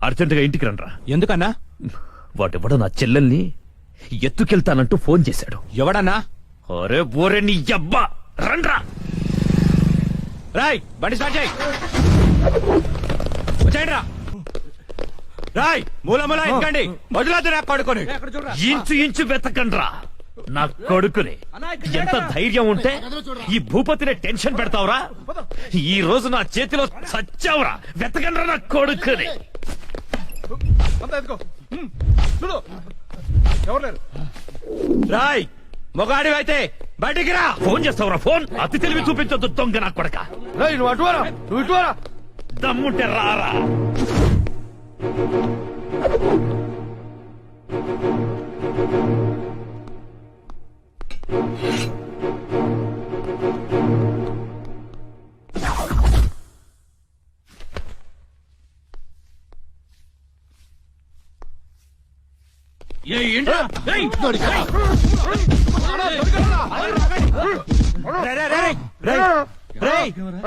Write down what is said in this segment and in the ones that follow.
అర్జెంటుగా ఇంటికి రండ్రా. ఎందుకన్నా? వాడెవడో నా చెల్లెల్ని ఎత్తుకెళ్తానంటూ ఫోన్ చేశాడు. ఎవడన్నా? అరే బోరే నీ అబ్బా, రండ్రా. రాయ్ బండి స్టార్ట్ చేయి. వచ్చేయండి రా. రాయ్ మూల మూల ఎక్కండి. వదిలేదు నా కొడుకుని. ఇంచు ఇంచు వెతకండ్రా నా కొడుకుని. ఎంత ధైర్యం ఉంటే ఈ భూపతిని టెన్షన్ పెడతావురా? ఈ రోజు నా చేతిలో చచ్చావురా. వెతకండ్రా నా కొడుకుని. రాయ్ మొగాడి అయితే బయటికి రా. ఫోన్ చేస్తావురా? ఫోన్ అతి తెలివి చూపించొద్దు దొంగ నా కొడక. దమ్ముంటే రారా.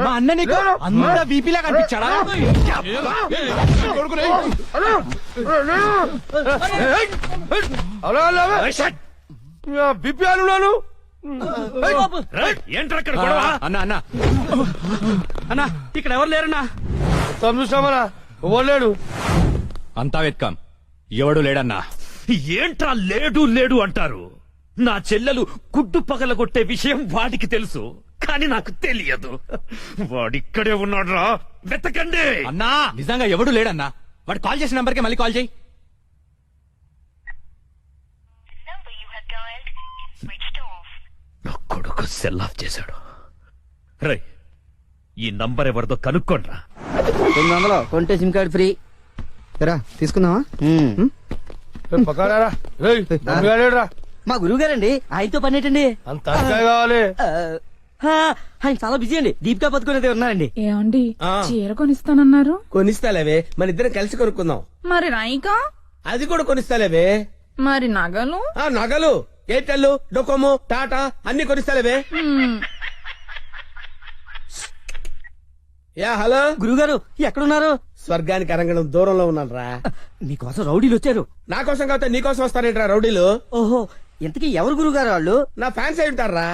మా అన్న నీకు అంత బీపీలా కనిపించాడా? బీపీ అన్నాను. ఏంట్రా అక్కడ గొడవ? అన్న అన్న అన్న ఇక్కడ ఎవరు లేరన్నా? చూసామరా ఇవ్వలేడు. అంతా వెత్కాం, ఎవడు లేడన్నా. ఏంట్రా లేడు లేడు అంటారు? నా చెల్లెలు గుడ్డు పగలగొట్టే విషయం వాడికి తెలుసు, కానీ నాకు తెలియదు. వాడిక్కడే ఉన్నాడురా, వెతకండి. అన్నా నిజంగా ఎవడు లేడన్నా. వాడు కాల్ చేసిన నంబర్కి మళ్ళీ కాల్ చేయి. నా కొడుకు సెల్ ఆఫ్ చేశాడు. రై ఈ నంబర్ ఎవరిదో కనుక్కోండ్రా. 200 కొంటే సిమ్ కార్డ్ ఫ్రీ. రా తీసుకుందామా? పక్కడారా రా. మా గురువు గారండి, ఆయనతో పని ఏంటండి? అంత కావాలి. ఆయన చాలా బిజీ అండి. దీపికా పదుకునేది ఉన్నారండి. ఏమండి చీర కొనిస్తానన్నారు? కొనిస్తాలేవే, మన ఇద్దరం కలిసి కొనుక్కుందాం. మరి రాయికా? అది కూడా కొనిస్తాలేవే. మరి నగలు? నగలు ఎయిర్టెల్, డొకోమో, టాటా అన్ని కొనిస్తాలేవే. యా హలో గురుగారు ఎక్కడున్నారు? స్వర్గానికి అరంగడం దూరంలో ఉన్నాను రా. మీకోసం రౌడీలు వచ్చారు. నా కోసం కాకపోతే నీ కోసం వస్తారేంట్రా రౌడీలు? ఓహో, ఇంతకీ ఎవరు గురుగారు వాళ్ళు? నా ఫ్యాన్స్ అయి ఉంటారా?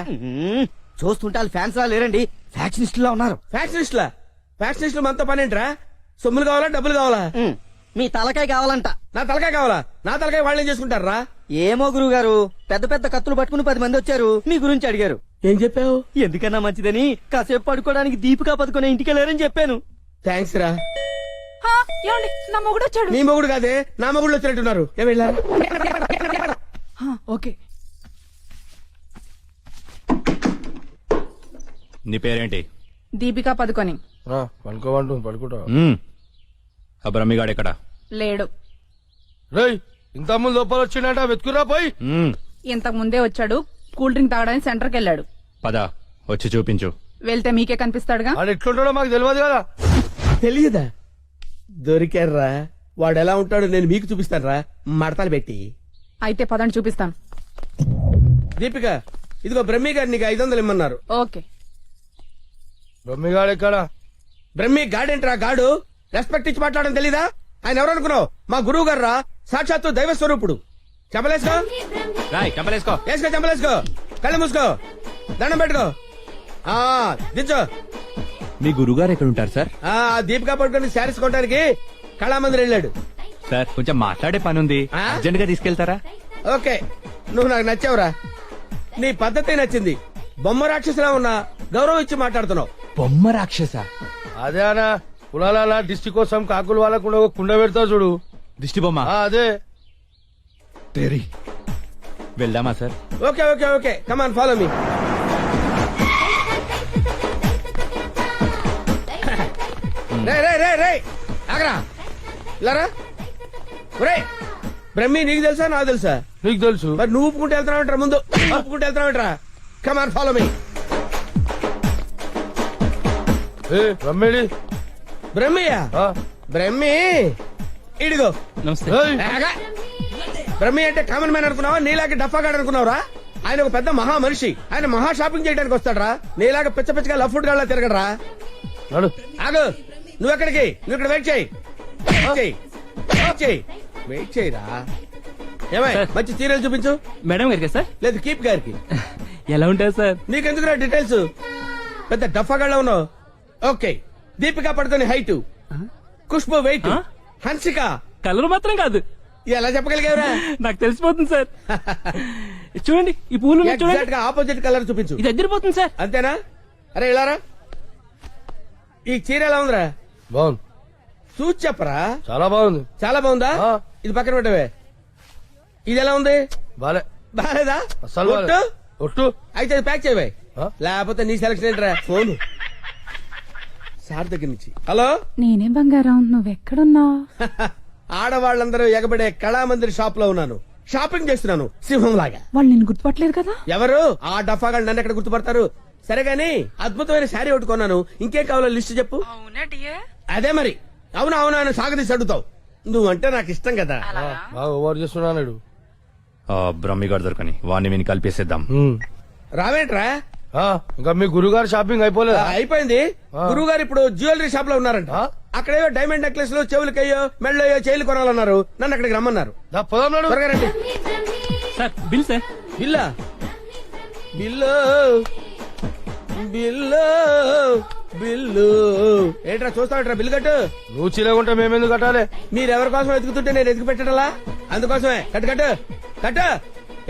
చూస్తుంటే వాళ్ళు ఫ్యాన్స్ లా లేరండి, ఫ్యాక్షనిస్ట్ లా ఉన్నారు. ఫ్యాక్షనిస్టులా? ఫ్యాక్షనిస్టులు మనతో పని ఏంట్రా? సొమ్ములు కావాలా డబ్బులు కావాలా? మీ తలకాయ కావాలంట. నా తలకాయ కావాలా? నా తలకాయ వాళ్ళు ఏం చేసుకుంటారా? ఏమో గురుగారు, పెద్ద పెద్ద కత్తులు పట్టుకుని 10 మంది వచ్చారు, మీ గురించి అడిగారు. ఏం చెప్పావు? ఎందుకన్నా మంచిదని కాసేపు పడుకోవడానికి దీపికా పదుకునే ఇంటికి వెళ్ళారని చెప్పాను. థ్యాంక్స్ రా. ఏమండి నా మొగుడు వచ్చాడు. నీ మొగుడు కాదే, నా మొగుడు వచ్చినట్టున్నారు. ఏం వెళ్ళా? ఓకే. నీ పేరేంటి? దీపికా పదుకొని. పడుకోమంటుంది పడుకుంటా. ఆ బ్రహ్మిగాడు ఎక్కడ? లేడు. రేయ్ ఇంత ముందు లోపల వచ్చిండట, వెతుకురా పోయి. ఇంతకు ముందే వచ్చాడు, కూల్ డ్రింక్ తాగడానికి సెంటర్కి వెళ్ళాడు. పద వచ్చి చూపించు. వెళ్తే మీకే కనిపిస్తాడుగా. వాడు ఎట్లుంటాడో మాకు తెలియదు కదా. తెలియదా? దొరికారా? వాడు ఎలా ఉంటాడో నేను మీకు చూపిస్తాను. మడతలు పెట్టి. అయితే పదండి చూపిస్తాను. దీపిక ఇదిగో బ్రహ్మి గారు నీకు 500 ఇమ్మన్నారు. ఓకే. బొమ్మిగాడు ఎక్కడ? బ్రహ్మి గాడేంట్రా గాడు? రెస్పెక్ట్ ఇచ్చి మాట్లాడడం తెలీదా? ఆయన ఎవరు అనుకున్నావు? మా గురువు గారు రా, సాక్షాత్తు దైవ స్వరూపుడు. చెప్పలేసుకో, రాయ్ చెప్పలేసుకో. వేసుకో, చెప్పలేసుకో, కళ్ళు మూసుకో, దండం పెట్టుకో, దించో. మీ గురుగారు ఎక్కడ ఉంటారు సార్? దీపికా పట్టుకొని శారీస్ కొట్టడానికి కళామందిర్ వెళ్ళాడు. సార్ కొంచెం మాట్లాడే పని ఉంది, అర్జెంట్ గా తీసుకెళ్తారా? ఓకే, నువ్వు నాకు నచ్చావురా. నీ పద్ధతి నచ్చింది. బొమ్మ రాక్షసులా ఉన్నా గౌరవం ఇచ్చి మాట్లాడుతున్నావు. బొమ్మ రాక్షస? అదే అనా కులాల డిస్టిక్ కోసం కాకులు వాళ్ళకుండా ఒక కుండ పెడతావు చూడు, దిష్టి బొమ్మ. అదే. వెళ్దామా sir? Okay okay okay, come on follow me. ఆగరా, ఇలారా. బ్రహ్మి నీకు తెలుసా నాకు తెలుసా? నీకు తెలుసు. మరి నువ్వు ఒప్పుకుంటే వెళ్తున్నావంటరా? ముందు ఒప్పుకుంటే వెళ్తున్నావంటరా? Come on follow me. బ్రహ్మేడి బ్రహ్మయ్యా? బ్రహ్మి ఇడిగో. నమస్తే. బ్రహ్మి అంటే కామన్ మ్యాన్ అనుకున్నావా? నీలాగే డఫాగాడు అనుకున్నావురా? ఆయన ఒక పెద్ద మహా మనిషి. ఆయన మహా షాపింగ్ చేయడానికి వస్తాడరా. నీలాగా పిచ్చ పిచ్చగా లఫ్ ఫుడ్ గా తిరగడరా. ఆగు, నువ్వెక్కడికి? నువ్వు ఇక్కడ వెయిట్ చేయి. వెయిట్ చేయరా ఏమై మంచి సీరియల్ చూపించు మేడం గారికి సార్ లేదు కీప్ గారికి ఎలా ఉంటారు సార్? నీకెందుకురా డీటెయిల్స్ పెద్ద డఫాగాళ్ళ ఉన్నావు ఓకే దీపికా పడుతున్న హైట్ ఖుష్బు వెయిట్ ఆ? హన్సిక కలర్ మాత్రం కాదు, ఎలా చెప్పగలిగావురా నాకు తెలిసిపోతుంది సార్. చూడండి ఈ పూలు ఉన్నాయి ఎగ్జాక్ట్ చూడండి, గా ఆపోజిట్ కలర్ చూపించు ఇది అద్దరిపోతుంది సార్. అంతేనా అరే ఇలారా ఈ చీర ఎలా ఉందిరా బాగుంది, చూసి చెప్పరా చాలా బాగుంది. చాలా బాగుందా ఆ. ఇది పక్కన పెట్టవే ఇది ఎలా ఉంది బాలే, బాలేదా అసలు ఒట్టు? బాలే. ఒట్టు. అయితే అది ప్యాక్ చేయవే ఆ? లేకపోతే నీ సెలక్షన్ ఏంట్రా ఫోన్ సార్ దగ్గర నుంచి హలో నేనే బంగారం నువ్వెక్కడున్నావు? ఆడవాళ్ళందరూ ఎగబడే కళామందిర్ షాప్ లో ఉన్నాను షాపింగ్ చేస్తున్నాను సింహం లాగా వాళ్ళు నేను గుర్తుపట్టలేదు కదా. ఎవరు ఆ డఫాగా నన్ను ఎక్కడ గుర్తుపడతారు సరే గాని అద్భుతమైన శారీ ఒకటి కొన్నాను ఇంకేం కావాలో లిస్ట్ చెప్పు అదే మరి అవును అవును అని సాగదీసి అడుగుతావు నువ్వంటే నాకు ఇష్టం కదా బాగా ఓవర్ చేస్తున్నాడు. బ్రహ్మిగాడు దొరకని వాడిని వీని కలిపేసేద్దాం. రావేంట్రా ఇంకా మీ గురుగారు షాపింగ్ అయిపోలేదా? అయిపోయింది ఆ. గురువు గారు ఇప్పుడు జ్యువెలరీ షాప్ లో ఉన్నారంట ఆ? అక్కడేవో డైమండ్ నెక్లెస్ లో చెవులకయ్యో మెళ్ళయ్యో చైలు కొనాలన్నారు నన్ను అక్కడికి రమ్మన్నారు దా, పోదాం నాడు. త్వరగా రండి సార్ బిల్ సార్. బిల్లా బిల్లు బిల్లు బిల్లు ఏంట్రా చూస్తావుట్రా బిల్లు కట్టు నువ్వు చిలకుంటే మేమెందుకు కట్టాలి? మీరెవరి కోసం వెతుకుతుంటే నేను ఎదుగు పెట్టడలా అందుకోసమే కట్టు కట్టు కట్టు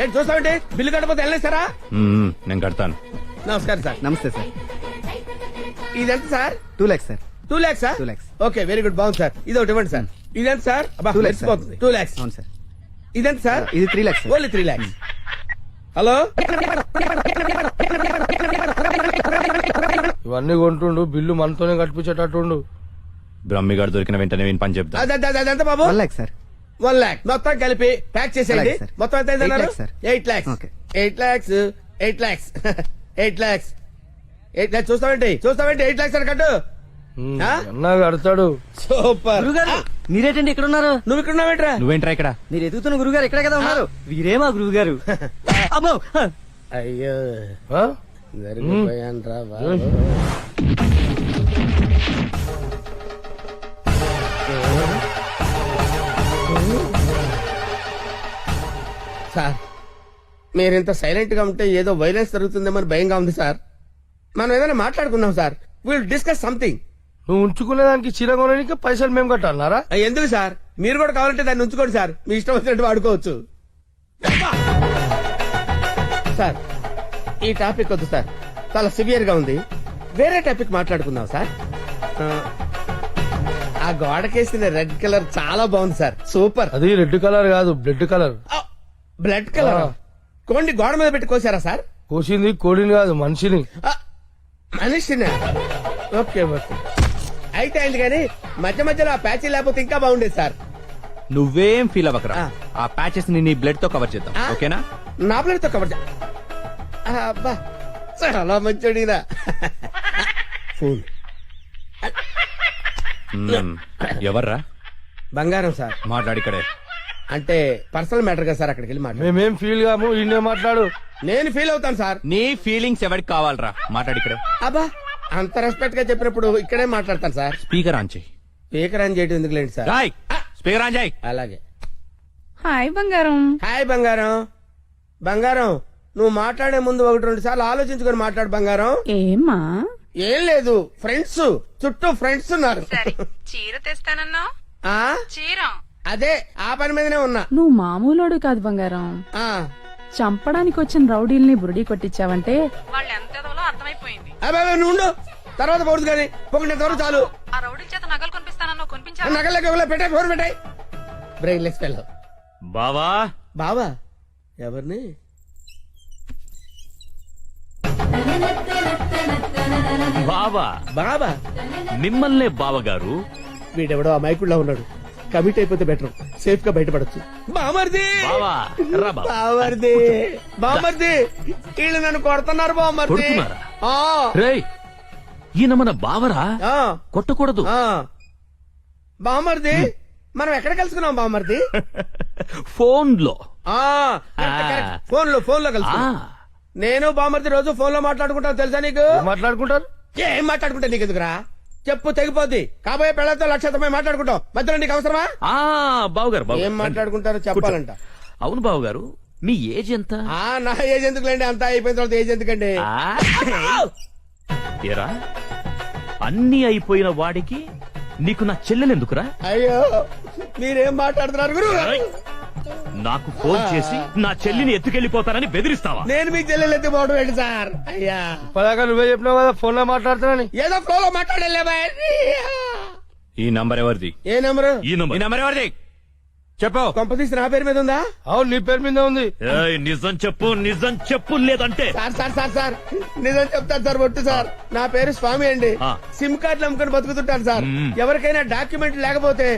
ఏంటి చూస్తావంటే బిల్లు కట్టపోతే వెళ్ళేస్తారా నేను కడతాను. నమస్కారం సార్ నమస్తే సార్. ఇదెంత sir 2 lakhs sir. 2 lakhs 2 lakhs. Okay very good బాగుంది సార్ ఇది ఒకటి ఇవ్వండి సార్ ఇదెంత సార్ 2 lakhs, sir. 2 lakhs అవును సార్. ఇదెంత సార్ ఇది 3 lakhs sir. Only 3 lakhs hello ఇవన్నీ కొంటుండు, బిల్లు మనతోనే కట్టించేటట్టుండు. బ్రహ్మిగాడు దొరికిన వెంటనే వీని పని చెప్తా. అదెంత బాబు 1 lakh సార్. 1 lakh మొత్తం కలిపి ప్యాక్ చేసేయండి అలాగే, sir. మొత్తం ఎంత అయిందన్నారు 8 lakhs, sir. 8 lakhs Okay. 8 lakhs 8 lakhs 8 lakhs 8 lakhs చూస్తావేంటి 8 lakhs అని కట్టు ఆ? అన్నా కడతాడు. సూపర్ గురుగారు మీరేటండి ఇక్కడ ఉన్నారు? నువ్వు ఇక్కడ ఉన్నావేంట్రా నువ్వేంట్రా ఇక్కడ? మీరు ఎదుగుతున్న గురుగారు ఇక్కడే కదా ఉన్నారు. వీరే మా గురువు గారు. అమ్మో అయ్యో ఆ? జరిగిపోయానురా బాబు. సార్ మీరింత సైలెంట్ గా ఉంటే ఏదో వైలెన్స్ జరుగుతుందేమని భయంగా ఉంది సార్ మనం ఏదైనా మాట్లాడుకుందాం సార్ విల్ డిస్కస్ సంథింగ్ నువ్వు ఉంచుకునే దానికి చీర కొనడానికి పైసలు మేము కట్టాలన్నారా? ఎందుకు సార్ మీరు కూడా కావాలంటే దాన్ని ఉంచుకోండి సార్ మీ ఇష్టం వచ్చినట్టు వాడుకోవచ్చు సార్ ఈ టాపిక్ వద్దు సార్ చాలా సివియర్ గా ఉంది వేరే టాపిక్ మాట్లాడుకుందాం సార్ ఆ, ఆ గోడకేసిన రెడ్ కలర్ చాలా బాగుంది సార్ సూపర్ అది రెడ్ కలర్ కాదు, బ్లడ్ కలర్. బ్లడ్ కలర్ ఆ. కోండి గోడ మీద పెట్టి కోసారా సార్ కోసింది కోడిని కాదు, మనిషిని. ఆ, మనిషినా ఓకే ఓకే అయితే అయింది కానీ మధ్య మధ్యలో ఆ ప్యాచీ లేకపోతే ఇంకా బాగుండేది సార్ నువ్వేం ఫీల్ అవ్వకరా. ఆ. ఆ ప్యాచెస్ ని నీ బ్లడ్ తో కవర్ చేద్దాం. ఆ? ఓకేనా? నా ప్లేట్ తో కవర్ అబ్బా చాలా మంచోడినా ఫోన్ ఎవర్రా బంగారం సార్ మాట్లాడిక్కడే? అంటే పర్సనల్ మ్యాటర్ కదా సార్ అక్కడికి వెళ్ళి మాట్లాడు మేమేం ఫీల్ కాము, ఈయనే మాట్లాడు. నేను ఫీల్ అవుతాను సార్ నీ ఫీలింగ్స్ ఎవరికి కావాలరా? మాట్లాడిక్కడే. అబ్బా అంత రెస్పెక్ట్ గా చెప్పినప్పుడు ఇక్కడే మాట్లాడతాను సార్ స్పీకర్ ఆన్ చేయి. స్పీకర్ అని చేయడం ఎందుకు లేండి సార్ రాయ్ స్పీకర్ ఆన్ చేయి. అలాగే హాయ్ బంగారం. హాయ్ బంగారం బంగారం నువ్వు మాట్లాడే ముందు 1-2 సార్లు ఆలోచించుకొని మాట్లాడు బంగారం ఏమ్మా? ఏం లేదు ఫ్రెండ్స్ చుట్టూ ఫ్రెండ్స్ ఉన్నారు చీర తెస్తానన్నా? ఆ చీర అదే ఆ పని మీదనే ఉన్నా నువ్వు మామూలోడు కాదు బంగారం. ఆ చంపడానికి వచ్చిన రౌడీల్ని బురుడి కొట్టించావంటే వాళ్ళు ఎంత అర్థమైపోయింది. అబ్బాయి నువ్వు ఉండు. తర్వాత పడుతుంది కానీ పొగినంత వరకు చాలు ఆ రౌడీల చేత నగలు కొనిపిస్తానన్నా కొనిపించావా? నగలకి పెట్టాయి ఫోన్ పెట్టాయి బ్రెయిన్ లెస్ ఫెలో బావా బావా ఎవరిని బావా బాబా మిమ్మల్నే బావగారు. వీడెవడో ఆ మైకుల్లో ఉన్నాడు కమిట్ అయిపోతే బెటర్ సేఫ్ గా బయటపడచ్చు బామర్ది బావా రా బావా. బామర్ది బామర్ది వీళ్ళు నన్ను కొడుతున్నారు బామర్ది కొడుతున్నారా? ఆ, రేయ్ ఈయన మన బావరా, ఆ, కొట్టకూడదు. ఆ. బామర్ది మనం ఎక్కడ కలుసుకున్నాం బామర్ది ఫోన్ లో. ఆ, కరెక్ట్, కరెక్ట్. ఫోన్ లో కలుసు నేను బామర్ది రోజు ఫోన్ లో మాట్లాడుకుంటాను తెలుసా నీకు ఏం మాట్లాడుకుంటారు? ఏం మాట్లాడుకుంటా నీకు ఎందుకురా చెప్పు తెగిపోద్ది. కాబోయే పెళ్లతో లక్షతమై మాట్లాడుకుంటాం. మధ్యలో నీకు అవసరమా? బావుగారు ఏం మాట్లాడుకుంటారో చెప్పాలంట. అవును బావుగారు, మీ ఏజ్ ఎంత? నా ఏజ్ ఎందుకులేండి, అంతా అయిపోయిన తర్వాత ఏజ్ ఎందుకండి? ఏరా, అన్ని అయిపోయిన వాడికి నీకు నా చెల్లెలెందుకురా? అయ్యో మీరేం మాట్లాడుతున్నారు గురు? నాకు ఫోన్ చేసి నా చెల్లిని ఎత్తుకెళ్లిపోతానని బెదిరిస్తావా? నేను మీకు చెల్లెలు పోవడం ఏంటి సార్? అయ్యా పదాక నువ్వే చెప్పినావు కదా ఫోన్ లో మాట్లాడుతున్నాని. ఏదో ఫ్లోలో మాట్లాడలే. ఈ నంబర్ ఎవరిది? ఏ నెంబరు? ఈ నంబర్. ఈ నంబర్ ఎవరిది చెప్పు. కొంపతీసి నా పేరు మీద ఉందా? అవును నీ పేరు మీద ఉంది. ఏయ్, నిజం చెప్పు లేదంటే సార్ నిజం చెప్తాను సార్. ఒట్టు సార్, నా పేరు స్వామి అండి. ఆ. సిమ్ కార్డులు అమ్ముకొని బతుకుతుంటాను సార్. ఎవరికైనా డాక్యుమెంట్ లేకపోతే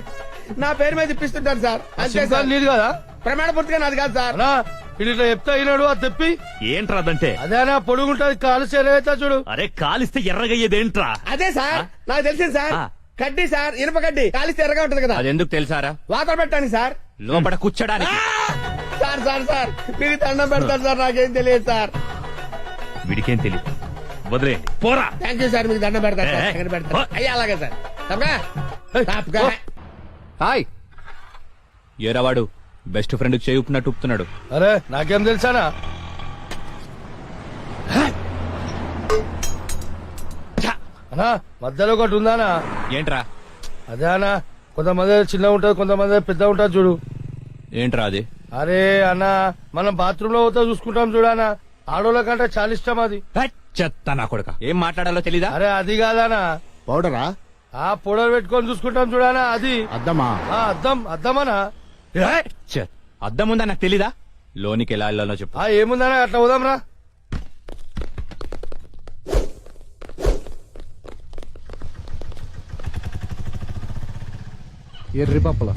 నా పేరు మీద ఇప్పిస్తుంటాను సార్. అంతే సిమ్ సార్. కార్డు నీది కదా ప్రమాణ పూర్తిగా నాది కాదు సార్. అన్నా ఇది ఇట్లా చెప్తా అయినాడు అది తెప్పి. ఏంట్రా అదంటే? అదేనా పొడుగుంటది కాలు చేరవేస్తా చూడు. అరే, కాలిస్తే ఎర్రగయ్యేదేంట్రా? అదే సార్ నాకు తెలిసింది సార్. ఆ. కడ్డీ సార్, ఇనుప కడ్డీ కాలిస్తే ఎర్రగా ఉంటది కదా. అది ఎందుకు తెలుసారా? వాతలు పెట్టానికి సార్. లోపల కూర్చోడానికి. సార్ మీకు దండం పెడతాను సార్. నాకేం తెలియదు సార్. వీడికేం తెలియదు, వదిలేయండి. పోరా. Thank you sir. మీకు దండం పెడతాను సార్. ఏ, ఏ. ఎక్కడ పెడతాను? అయ్యా అలాగే సార్. తప్పగా? తప్పగా. హాయ్, ఏరావాడు బెస్ట్ ఫ్రెండ్ చేయుపునట్టు ఉప్పుతున్నాడు. అరే నాకేం తెలుసానా? అన్నా మధ్యలో ఒకటి ఉందానా? ఏంట్రా? అదే అన్నా, కొంతమంది చిన్న ఉంటది, కొంతమంది పెద్ద ఉంటది చూడు. ఏంట్రా అది? అరే అన్న, మనం బాత్రూమ్ లో పోతా చూసుకుంటాం చూడనా, ఆడోళ్ళ కంటే చాలా ఇష్టం అది. చెత్త నా కొడుక, ఏం మాట్లాడాలో తెలీదా? అరే అది కాదానా, పౌడరా? ఆ పొడలు పెట్టుకొని చూసుకుంటాం చూడనా అది. అద్దమా? అద్దమనా? అద్దం ఉందా నాకు తెలీదా? లోనికి ఎలా వెళ్ళాలో చెప్పు. ఏముందనా, అట్లా పోదాం రా. ఎర్రి పప్పల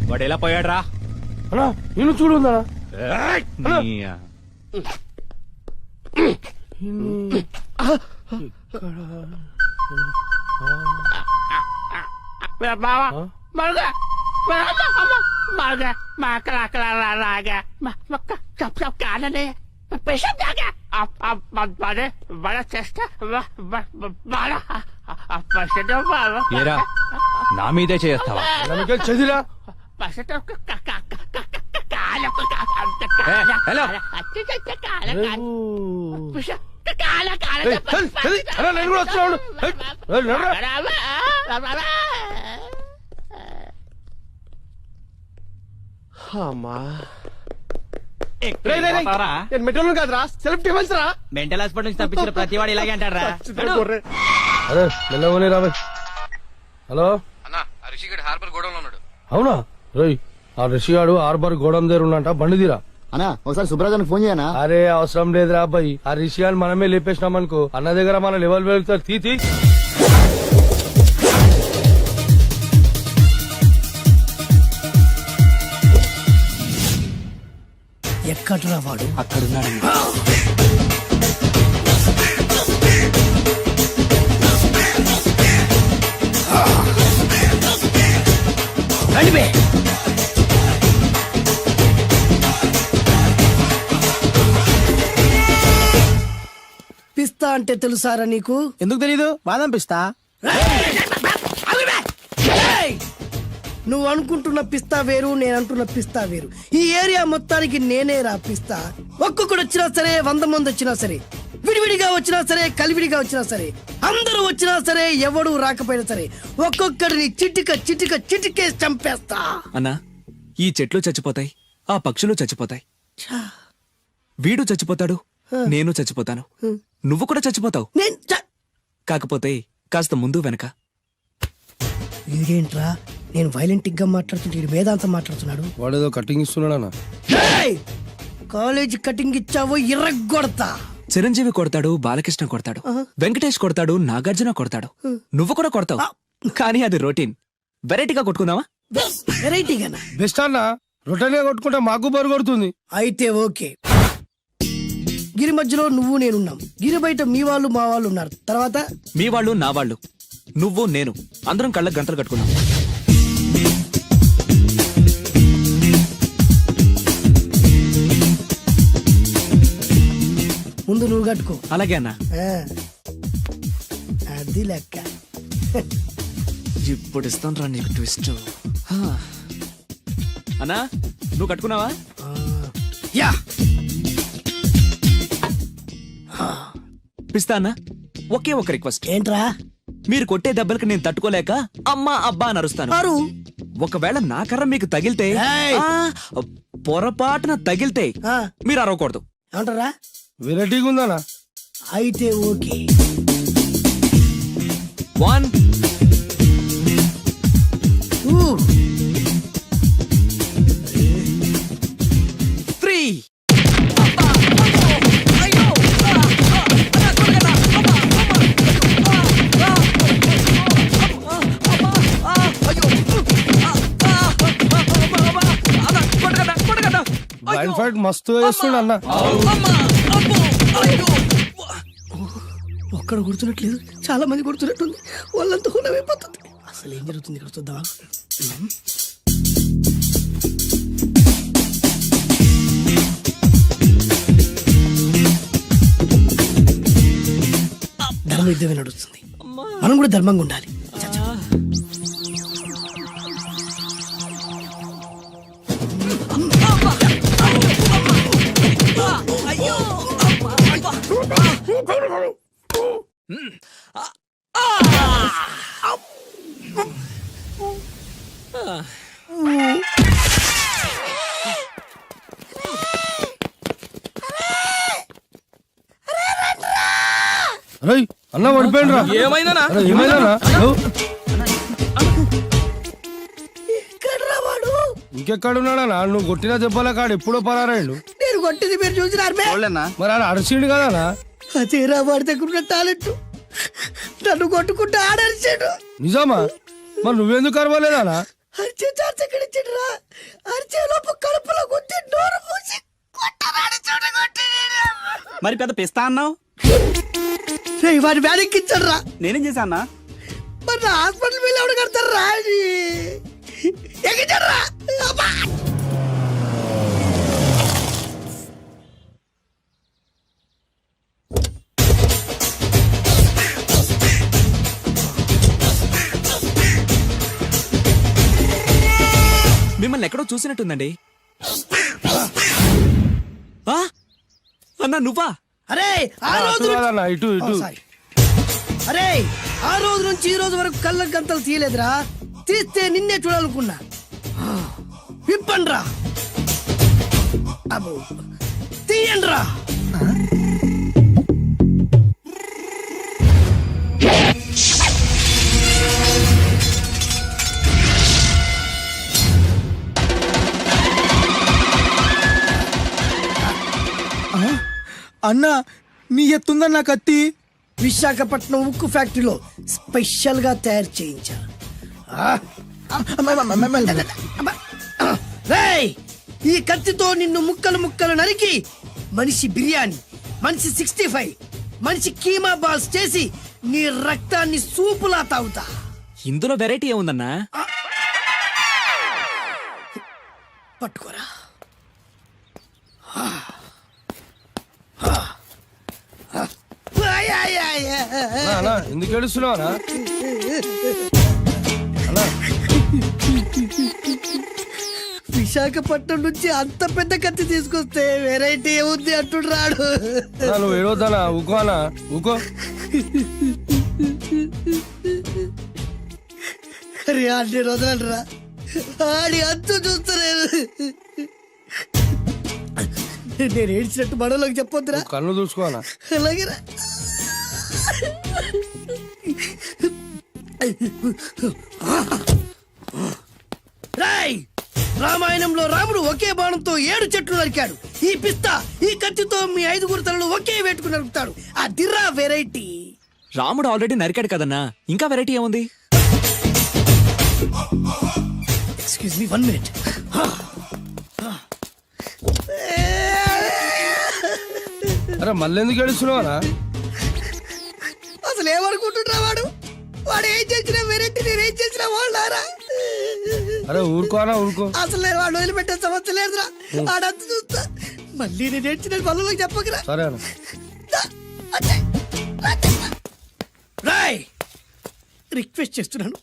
వాడు ఎలా పోయాడు రా? అన్నా నిన్ను చూడు ఉందనా. ఏరా, నా మీదే చేస్తావా? చదిరా హలో, నేను కూడా వస్తున్నాడు. అమ్మా నేను మెట్రోలు కాదురా, సెలెక్ట్ ఇవ్వచ్చురా. మెంటల్ హాస్పిటల్ నుంచి తప్పించిన ప్రతి వాడు ఇలాగే అంటారా? అరే మెల్లవని రాబోయ్. హలో అవునా? రోయ్ ఆ రిషిగాడు హార్బర్ గోడం దగ్గర ఉన్నంట, బండి తీరా. అన్నా ఒకసారి సుబ్రాజానికి ఫోన్ చేయనా? అరే అవసరం లేదురా అబ్బాయి, ఆ రిషిగాని మనమే లేపేసినాం అనుకో, అన్న దగ్గర మన లెవెల్ వెళ్తారు. తీ ఎక్కడ్రా వాడు? అక్కడున్నాడు. పిస్తా అంటే తెలుసారా నీకు? ఎందుకు తెలీదు? బాదం పిస్తా. నువ్వు అనుకుంటున్న పిస్తా వేరు, నేను అంటున్న పిస్తా వేరు. ఈ ఏరియా మొత్తానికి నేనే రా పిస్తా. ఒక్కొక్కడు వచ్చినా సరే, 100 మంది వచ్చినా సరే, విడివిడిగా వచ్చినా సరే, కలివిడిగా వచ్చినా సరే, అందరూ వచ్చినా సరే, ఎవడు రాకపోయినా సరే, ఒక్కొక్కడిని చిటికేసి చంపేస్తా. అన్నా, ఈ చెట్లు చచ్చిపోతాయి, ఆ పక్షులు చచ్చిపోతాయి, వీడు చచ్చిపోతాడు, నేను చచ్చిపోతాను, నువ్వు కూడా చచ్చిపోతావు. కాకపోతే కాస్త ముందు వెనక. ఇదేంట్రా, నేను వైలెంట్ గా మాట్లాడుతుంటే వేదాంతం మాట్లాడుతున్నాడు. వాడేదో కటింగ్ ఇస్తున్నాడా? కాలేజ్ కటింగ్ ఇచ్చావో ఇర్రగొడతా. చిరంజీవి కొడతాడు, బాలకృష్ణ కొడతాడు, వెంకటేష్ కొడతాడు, నాగార్జున కొడతాడు, నువ్వు కూడా కొడతావు. కానీ అది రొటీన్. వెరైటీగా కొట్టుకుందామా? వెరైటీగానా? బెస్ట్ అన్న, రొటనే కొట్టుకుంటే మాకు బరు కొడుతుంది. అయితే ఓకే. గిరి మధ్యలో నువ్వు నేనున్నాం, గిరి బయట మీ వాళ్ళు మా వాళ్ళు ఉన్నారు. తర్వాత మీ వాళ్ళు నా వాళ్ళు, నువ్వు నేను, అందరం కళ్ళకు గంటలు కట్టుకున్నాం. ముందు నువ్వు కట్టుకో. అలాగే అన్నా. అది అది లెక్క. ఇప్పుడు ఇస్తాను రా నీకు ట్విస్ట్. అన్నా నువ్వు కట్టుకున్నావా? యా పిస్తా అన్నా, ఒకే ఒక రిక్వెస్ట్. ఏంట్రా? మీరు కొట్టే దెబ్బలకి నేను తట్టుకోలేక అమ్మా అబ్బా అని అరుస్తాను. మారు ఒకవేళ నా కర్ర మీకు తగిలితే, ఏయ్! పొరపాటున తగిలితే ఆ, మీరు అరవకూడదు. ఏమంటారా? వెరైటీగా ఉందనా? అయితే ఓకే. 1 ఊ, 3. బ్లైండ్ ఫైట్ మస్తు వేస్తుండ అన్న. ఒక్కడ గుర్తున్నట్లేదు, చాలా మంది గుర్తున్నట్టుంది. వాళ్ళంతా హులమైపోతుంది. అసలు ఏం జరుగుతుంది ఇక్కడ చూద్దాం. ధర్మ యుద్ధమే నడుస్తుంది. మనం కూడా ధర్మంగా ఉండాలి. చచ్చా. అరే అన్న పడిపోయిండు రా. ఏమైందనా? అరే ఏమైందనా? ఎక్కడ్రా వాడు? ఇంకెక్కడున్నాడనా? నువ్వు కొట్టిన దెబ్బల కాడు ఎప్పుడో పరారాయండు. నేను కొట్టింది మీరు చూసినారు. మరి ఆడ అరిసిండు కదా? అదేరా వాడి దగ్గర ఉన్న టాలెంట్. నన్ను కొట్టుకుంటూ ఆడరిచాడు. నిజమా? మరి నువ్వెందుకు అరవలేదానా? అరిచే ఛాన్స్ ఎక్కడ ఇచ్చాడురా? అరిచే లోపు కడుపులో గుద్ది నోరు మూసి కొట్టరాడు చూడగొట్టి. మరి పెద్ద పిస్తా అన్నావు, వాడి వ్యాధికిచ్చాడు రా. నేనేం చేశా అన్నా? మరి నా హాస్పిటల్ బిల్ ఎవడు కడతారు రా? ఎగిచాడు రా. మిమ్మల్ని ఎక్కడో చూసినట్టుందండి. ఆ? అన్నా నువ్వా? అరే ఆ రోజు కాదన్నా, ఇటు ఇటు. సారీ. అరే ఆ రోజు నుంచి ఈ రోజు వరకు కళ్ళ గంతలు తీయలేదురా. తీస్తే నిన్నే చూడాలనుకున్నా. విప్పండ్రా. అబ్బో తీయండ్రా. అన్నా నీ ఎత్తుందన్నా కత్తి. విశాఖపట్నం ఉక్కు ఫ్యాక్టరీలో స్పెషల్ గా తయారు చేయించా. రేయ్, ఈ కత్తితో నిన్ను ముక్కలు ముక్కలు నరికి మనిషి బిర్యానీ, మనిషి 65, మనిషి కీమా బాల్స్ చేసి నీ రక్తాన్ని సూపులా తాగుతా. ఇందులో వెరైటీ ఏముందన్నా? పట్టుకోరా. అన్నా ఎందుకు ఏడుస్తున్నావా? విశాఖపట్నం నుంచి అంత పెద్ద కత్తి తీసుకొస్తే వెరైటీ ఏముంది అంటుడు రాడు. నువ్వు ఏడవద్దానా? ఊకో అన్నా, ఊకో. అరే అన్ని రోజులంటరా ఆడి అంతు చూస్తలేదు. నేను ఏడ్చినట్టు మనలోకి చెప్పొద్దురా. కళ్ళు చూసుకోనా? అలాగేరా. రాయ్, రామాయణంలో రాముడు ఒకే బాణంతో 7 చెట్లు నరికాడు. ఈ పిస్తా ఈ కత్తితో మీ 5 తలలు ఒకే వేటుకు నరుకుతాడు. అదిరా వెరైటీ. రాముడు ఆల్రెడీ నరికాడు కదన్నా, ఇంకా వెరైటీ ఏముంది? Excuse me 1 minute. అరే మళ్ళీ ఎందుకు ఏడుస్తున్నావా? అసలు ఏమనుకుంటున్నా వాడు? వాడు ఏం చేసినా వెరైటీ, నేనేం చేసినా వాళ్ళారా? అరే ఊరుకోనా, ఊరుకో. అసలు నేను వాడు వదిలిపెట్టే సమస్య లేదురా. ఆడంత చూస్తా. మళ్ళీ నేను ఏడ్చిన పనులకు చెప్పకరా. సరే అన్న. రాయ్, రిక్వెస్ట్ చేస్తున్నాను,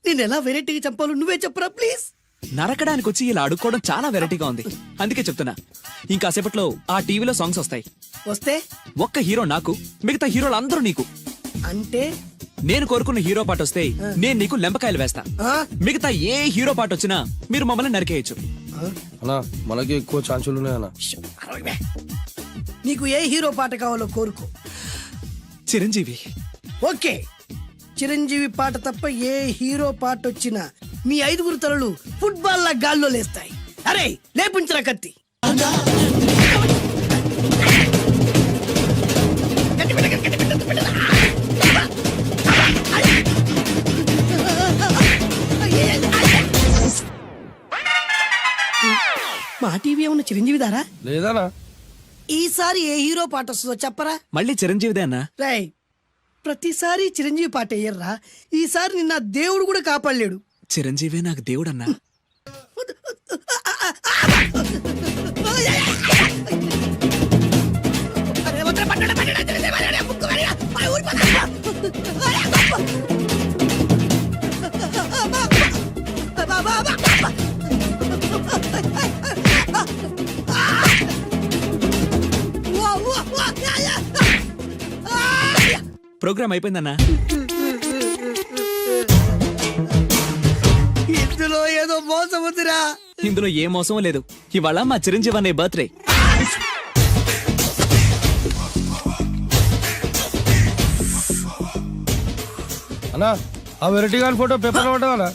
నేను ఎలా వెరైటీగా చంపాలో నువ్వే చెప్పరా ప్లీజ్. నరకడానికి వచ్చి ఇలా అడుక్కోవడం చాలా వెరైటీగా ఉంది. అందుకే చెప్తున్నా, ఇంకాసేపట్లో ఆ టీవీలో సాంగ్స్ వస్తాయి. వస్తే ఒక్క హీరో నాకు, మిగతా హీరోలు అందరూ నీకు. అంటే నేను కోరుకున్న హీరో పాట వస్తే నేను నీకు లెంపకాయలు వేస్తా. ఆ? మిగతా ఏ హీరో పాట వచ్చినా మీరు మమ్మల్ని నరికేయచ్చు. అన్నా మనకి ఎక్కువ ఛాన్సులు ఉన్నాయన్నా. అరవై. నీకు ఏ హీరో పాట కావాలో కోరుకో. చిరంజీవి. ఓకే, చిరంజీవి పాట తప్ప ఏ హీరో పాట వచ్చినా మీ 5 తలలు ఫుట్బాల్ లా గాల్లో లేస్తాయి. అరే లేపుంచరా కత్తి. మా టీవీ ఏమన్నా చిరంజీవి దారా? లేదన్నా. ఈసారి ఏ హీరో పాట వస్తుందో చెప్పరా. మళ్ళీ చిరంజీవిదే అన్నా. రాయ్, ప్రతిసారి చిరంజీవి పాట వేయర్రా. ఈసారి నిన్న దేవుడు కూడా కాపాడలేడు. చిరంజీవే నాకు దేవుడన్నా. ప్రోగ్రామ్ అయిపోయిందన్నా. ఇందులో ఏదో మోసం ఉందిరా. ఇందులో ఏ మోసం లేదు. ఇవాళ మా చిరంజీవి అనే బర్త్డే. అన్నా ఆ వెరైటీ గాని ఫోటో పేపర్ లో పడ్డా.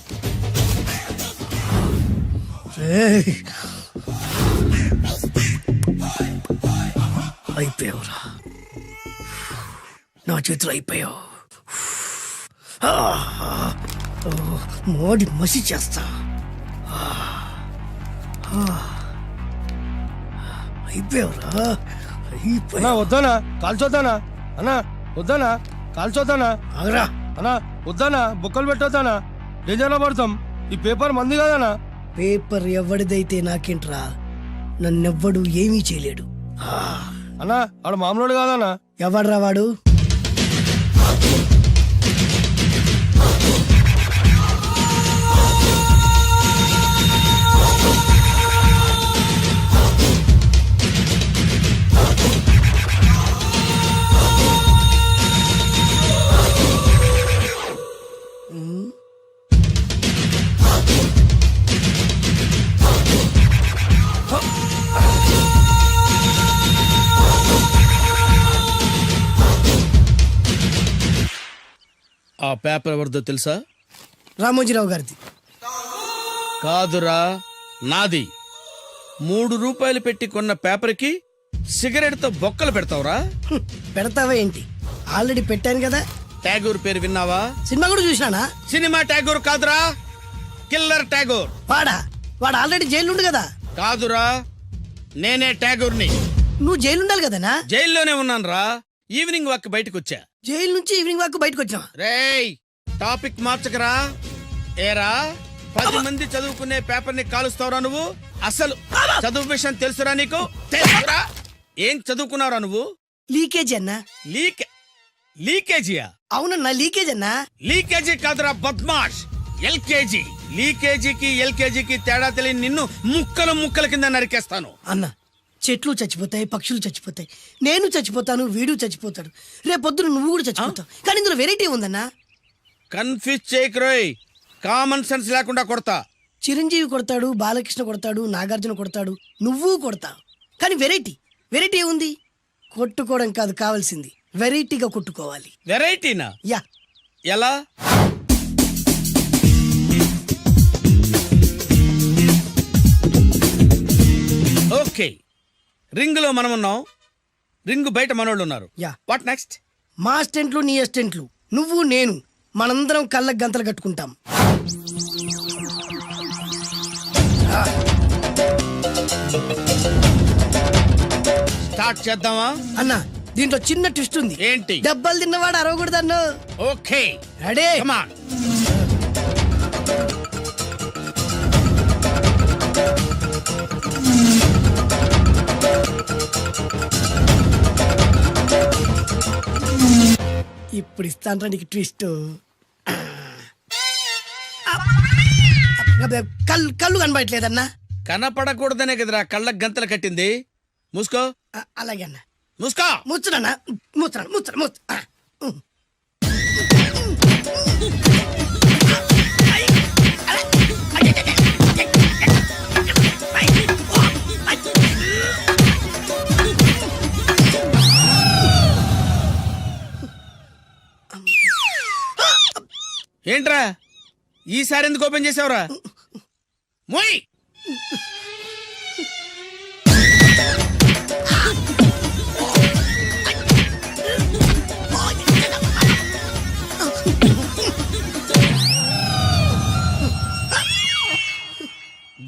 అయిపోయావురా, నా చేతిలో అయిపోయావు. మోడి మసి చేస్తా. అయిపోయావురా, అన్నా వద్దానా కాల్చొద్దానా. అన్నా వద్దానా కాల్చొద్దానా. ఆగరా. అన్నా వద్దానా బొక్కలు పెట్టొద్దానా. డేంజర్ లో పడతాం. ఈ పేపర్ మంది కదనా. పేపర్ ఎవడిదైతే నాకేంట్రా, నన్నెవ్వడు ఏమీ చేయలేడు. అన్నా ఆడు మామూలు కాదన్నా. ఎవడ్రా వాడు? ఆ పేపర్ ఎవరిదో తెలుసా? రామోజీరావు గారిది. కాదురా, నాది. 3 రూపాయలు పెట్టి కొన్న పేపర్కి సిగరెట్ తో బొక్కలు పెడతావురా? పెడతావా ఏంటి? ఆల్రెడీ పెట్టాను కదా. ట్యాగూర్ పేరు విన్నావా? సినిమా కూడా చూసినానా? సినిమా ట్యాగూర్ కాదురా, కిల్లర్ ట్యాగూర్. వాడు ఆల్రెడీ జైలు ఉండు కదా. కాదురా, నేనే ట్యాగూర్ని. నువ్వు జైలు ఉండాలి కదనా? జైల్లోనే ఉన్నాను రా. ఈవినింగ్ వాక్ బయటకు వచ్చా. జైలు నుంచి ఈవినింగ్ వాక్ బయటకు వచ్చినా. రేయ్, టాపిక్ మార్చకరా. ఏరా, 10 మంది చదువుకునే పేపర్ ని కాలుస్తావురా నువ్వు? అసలు చదువు విషయం తెలుసురా నీకు? తెలుసురా? ఏం చదువుకున్నావురా నువ్వు? లీకేజీ అన్నా. లీకేజీయా? అవునన్నా, లీకేజ్ అన్నా. లీకేజీ కాదురా బద్మాష్, ఎల్కేజీ. లీకేజీకి ఎల్కేజీకి తేడా తెలియని నిన్ను ముక్కలు ముక్కల కింద నరికేస్తాను. అన్నా, చెట్లు చచ్చిపోతాయి, పక్షులు చచ్చిపోతాయి, నేను చచ్చిపోతాను, వీడు చచ్చిపోతాడు, రేపొద్దున నువ్వు కూడా చచ్చిపోతావు. కానీ ఇందులో వెరైటీ ఉందన్నా. కన్ఫ్యూజ్ చేయకురోయ్, కామన్ సెన్స్ లేకుండా కొడతా. చిరంజీవి కొడతాడు, బాలకృష్ణ కొడతాడు, నాగార్జున కొడతాడు, నువ్వు కొడతావు. కానీ వెరైటీ ఉంది. కొట్టుకోవడం కాదు కావాల్సింది, వెరైటీగా కొట్టుకోవాలి. వెరైటీనా? యా. ఎలా? ఓకే, రింగ్ లో మనం ఉన్నాం, రింగ్ బయట మనోళ్ళు ఉన్నారు. యా. What next? మా అసిస్టెంట్లు, నీ అసిస్టెంట్లు, నువ్వు నేను, మనందరం కళ్ళకు గంతలు కట్టుకుంటాం. స్టార్ట్ చేద్దామా? అన్నా, దీంట్లో చిన్న ట్విస్ట్ ఉంది. ఏంటి? దెబ్బలు తిన్నవాడు అరవకూడదన్ను. Okay, ready? Come on. ఇప్పుడు ఇస్తాను నీకు ట్విస్ట్. కళ్ళు కనబడట్లేదన్నా. కనపడకూడదనే కదరా కళ్ళకు గంతలు కట్టింది. మూసుకో. అలాగే అన్న. మూసుకో. ముచ్చునన్నా, ముచ్చున. ఏంట్రా ఈసారి ఎందుకు ఓపెన్ చేసావురా? మోయ్.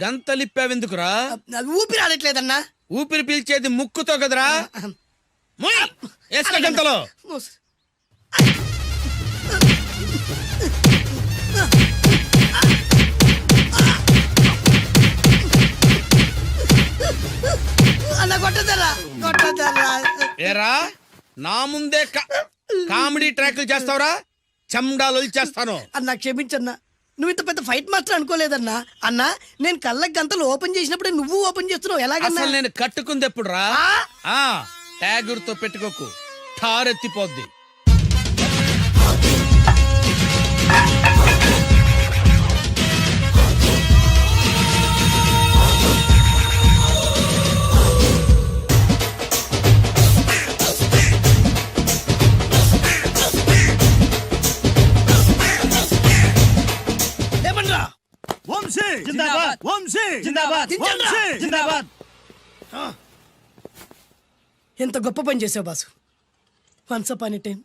గంతలిప్పావెందుకురా? ఊపిరి ఆడట్లేదన్నా. ఊపిరి పీల్చేది ముక్కుతో కదరా. మోయ్. వేసుకో గంతలో. అన్న కొట్టదరా. ఏరా నా ముందే కామెడీ ట్రాక్లు చేస్తావురా? చెమ్డాలు చేస్తాను. అన్నా క్షమించన్నా, నువ్వు ఇంత పెద్ద ఫైట్ మాస్టర్ అనుకోలేదన్నా. అన్నా నేను కళ్ళకి గంతలు ఓపెన్ చేసినప్పుడే నువ్వు ఓపెన్ చేస్తున్నావు, ఎలాగన్నా? అసలు నేను కట్టుకుంది ఎప్పుడు రా? ట్యాగుర్తో పెట్టుకోకు, ఠారెత్తిపోద్ది. ఎంత గొప్ప పని చేసావు boss. Once upon a time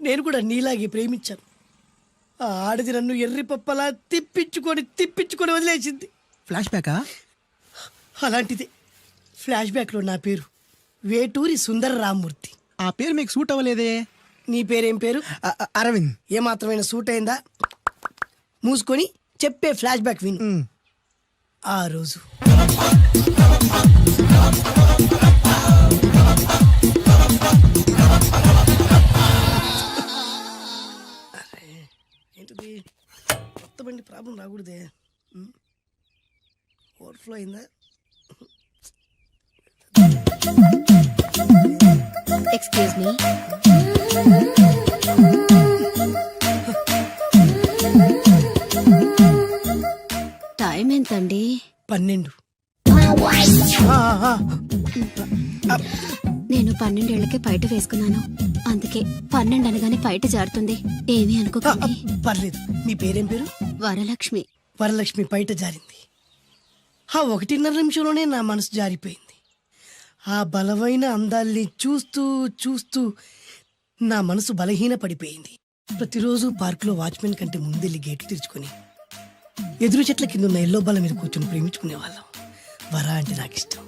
నేను కూడా నీలాగే ప్రేమించాను. ఆ ఆడది నన్ను ఎర్రి పప్పలా తిప్పించుకొని వదిలేసింది. ఫ్లాష్ బ్యాకా? అలాంటిది ఫ్లాష్ బ్యాక్లో నా పేరు వేటూరి సుందర రామ్మూర్తి. ఆ పేరు మీకు సూట్ అవ్వలేదే. నీ పేరేం పేరు? అరవింద్. ఏమాత్రమైన సూట్ అయిందా? మూసుకొని చెప్పే ఫ్లాష్ బ్యాక్ విను. ఆ రోజు ఏంటిది? కొత్త బండి ప్రాబ్లం రాకూడదే. ఓవర్ఫ్లో అయిందా? Excuse me. టైం ఎంతండి? 12. నేను 12 ఏళ్లకే పైట వేసుకున్నాను, అందుకే 12 అనగానే పైట జారుతుంది. ఏమీ అనుకోకండి. పర్లేదు. నీ పేరేం పేరు? వరలక్ష్మి. వరలక్ష్మి పైట జారింది. ఆ 1.5 నిమిషంలోనే నా మనసు జారిపోయింది. ఆ బలమైన అందాల్ని చూస్తూ చూస్తూ నా మనసు బలహీన పడిపోయింది. ప్రతిరోజు పార్కులో వాచ్మెన్ కంటే ముందెళ్ళి గేట్లు తెరుచుకొని ఎదురు చెట్ల కింద ఉన్న ఎల్లో బల్ల మీద కూర్చొని ప్రేమించుకునేవాళ్ళం. వరా అంటే నాకు ఇష్టం.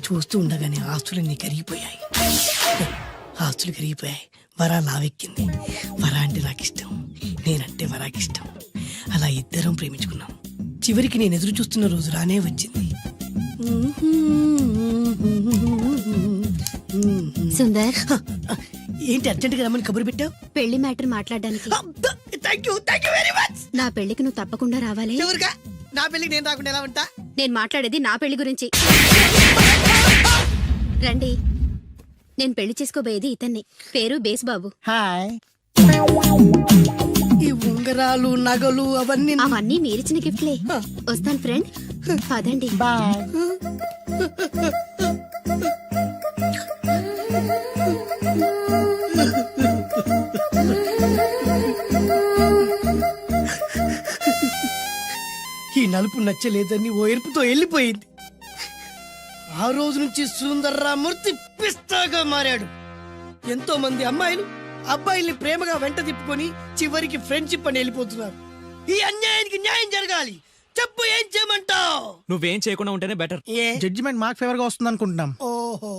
చూస్తూ ఉండగానే ఆస్తులన్నీ కరిగిపోయాయి. వరా లావెక్కింది. వరా అంటే నాకు ఇష్టం, నేనంటే వరాకి ఇష్టం. అలా ఇద్దరం ప్రేమించుకున్నాం. చివరికి నేను ఎదురు చూస్తున్న రోజు రానే వచ్చింది. సుందర్, ఏంటి అర్జెంట్ గా రమ్మని కబురు పెట్టావు? పెళ్లి మ్యాటర్ మాట్లాడడానికి. Thank you very much. నా పెళ్లికి నువ్వు తప్పకుండా రావాలి. ఎవరుగా? నా పెళ్లికి నేను రాకుండా ఎలా ఉంటా? నేను మాట్లాడేది నా పెళ్లి గురించి. రండి. నేను పెళ్లి చేసుకోబోయేది ఇతన్ని. పేరు బేస్బాబు. హాయ్. ఈ ఉంగరాలు నగలు అవన్నీ మీరిచ్చిన గిఫ్ట్లే. వస్తాను ఫ్రెండ్. పదండి. బాయ్. ఈ నలుపు నచ్చలేదని ఓ ఎరుపుతో వెళ్ళిపోయింది. ఆ రోజు నుంచి సుందర్రామూర్తి పిస్తాగా మారాడు. ఎంతో మంది అమ్మాయిలు అబ్బాయిల్ని ప్రేమగా వెంట తిప్పుకొని చివరికి ఫ్రెండ్షిప్ అని వెళ్ళిపోతున్నారు. ఈ అన్యాయానికి న్యాయం జరగాలి. చెప్పు, ఏం చేయమంటావు? నువ్వేం చేయకుండా ఉంటేనే బెటర్. జడ్జిమెంట్ మాకు ఫేవర్ గా వస్తుంది అనుకుంటున్నాం. ఓహో,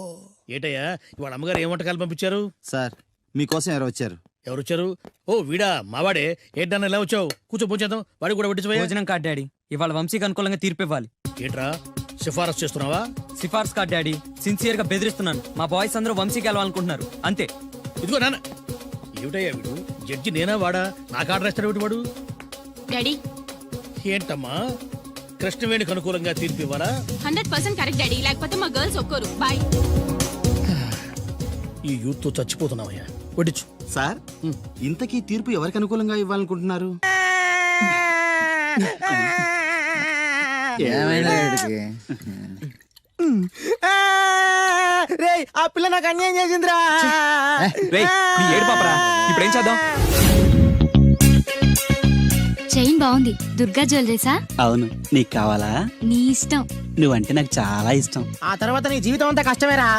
ఏటయ్యా ఇవాళ అమ్మగారు ఏ వంటకాలు పంపించారు? సార్ మీకోసం ఎవరు వచ్చారు? ఎవరు వచ్చారు? ఓ వీడా, మావాడే. ఏంటన్నా ఎలా వచ్చావు? కూర్చో పూచేద్దాం. వాడికి కూడా వడ్డించబోయా. భోజనం కార్డ్ డాడీ. ఇవాళ వంశీకి అనుకూలంగా తీర్పు ఇవ్వాలి. ఏంట్రా సిఫారసు చేస్తున్నావా? సిఫార్స్ కార్డ్ డాడీ. సిన్సియర్ గా బెదిరిస్తున్నాను. మా బాయ్స్ అందరూ వంశీకి వెళ్ళాలనుకుంటున్నారు, అంతే. ఇదిగో నాన్న. ఏమిటయ్యా వీడు? జడ్జి నేనా వాడా? నాకు ఆర్డర్ ఇస్తాడు వాడు. డాడీ, ఏంటమ్మా కృష్ణవేణికి అనుకూలంగా తీర్పు ఇవ్వరా? 100% కరెక్ట్ డాడీ, లేకపోతే మా గర్ల్స్ ఒక్కరు. బాయ్. ఈ యూత్ తో చచ్చిపోతున్నావయ్యా. వడ్డించు. సార్ ఇంతకీ తీర్పు ఎవరికి అనుకూలంగా ఇవ్వాలనుకుంటున్నారు? రే ఆ పిల్ల నాకు అన్యాయం చేసిందిరా. రేయ్, నీ ఏడు పాపరా, ఇప్పుడేం చేద్దాం? చైన్ బాగుంది. దుర్గా జ్యువెలరీసా? అవును, నీకు కావాలా? నీ ఇష్టం. నువ్వంటే నాకు చాలా ఇష్టం. ఆ తర్వాత నీ జీవితం అంతా కష్టమేరా.